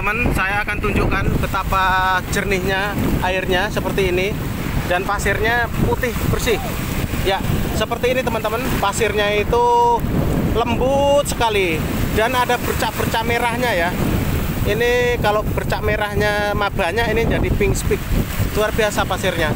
teman-teman, saya akan tunjukkan betapa jernihnya airnya seperti ini. Dan pasirnya putih bersih. Ya, seperti ini teman-teman. Pasirnya itu lembut sekali. Dan ada bercak-bercak merahnya ya. Ini kalau bercak merahnya mabanya, ini jadi pink speak. Luar biasa pasirnya.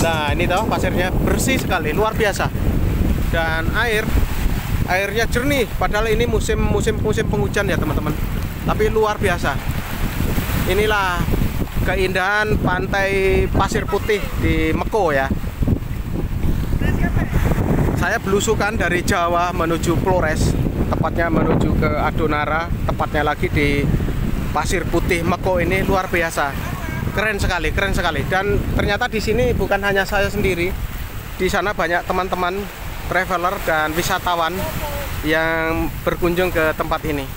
Nah, ini toh pasirnya bersih sekali, luar biasa. Dan airnya jernih, padahal ini musim penghujan ya teman-teman. Tapi luar biasa. Inilah keindahan pantai pasir putih di Meko ya. Saya belusukan dari Jawa menuju Flores, tepatnya menuju ke Adonara, tepatnya lagi di pasir putih Meko ini. Luar biasa. Keren sekali. Dan ternyata di sini bukan hanya saya sendiri. Di sana banyak teman-teman traveler dan wisatawan yang berkunjung ke tempat ini.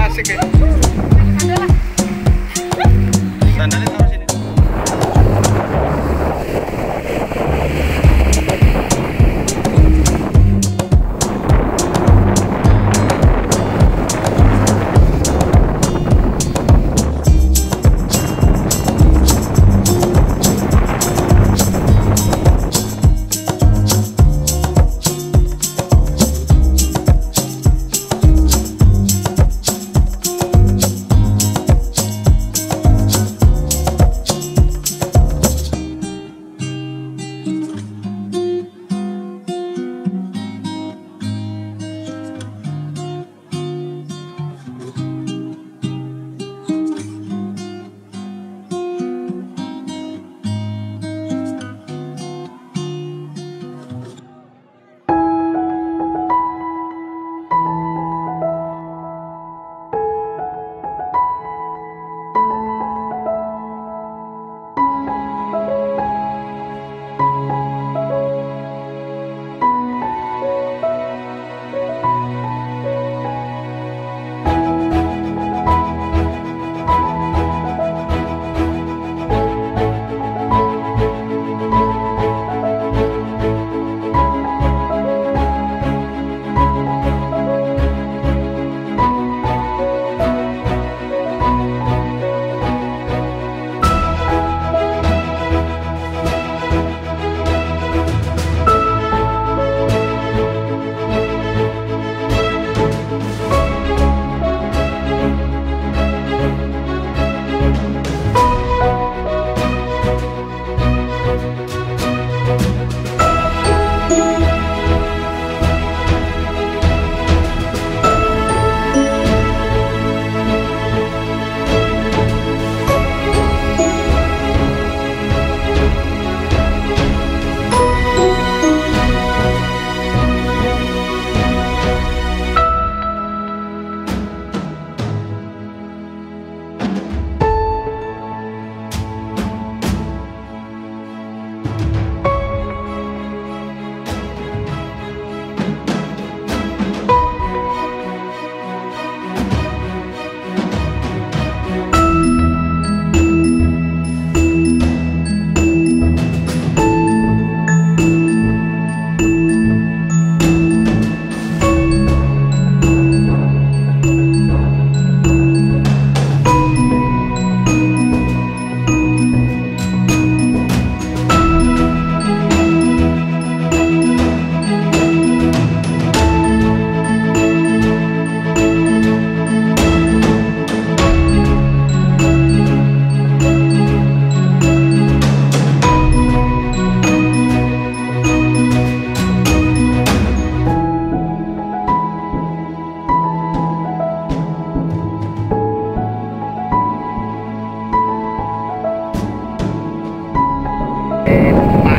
Asik ya. Sandalnya taruh sini.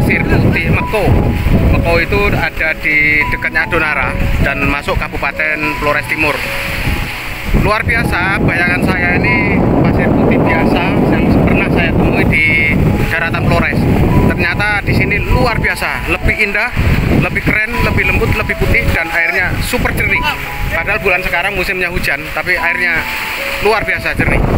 pasir putih MEKO. MEKO itu ada di dekatnya Adonara dan masuk Kabupaten Flores Timur. Luar biasa, bayangan saya ini pasir putih biasa yang pernah saya temui di daratan Flores. Ternyata di sini luar biasa, lebih indah, lebih keren, lebih lembut, lebih putih, dan airnya super jernih. Padahal bulan sekarang musimnya hujan, tapi airnya luar biasa jernih.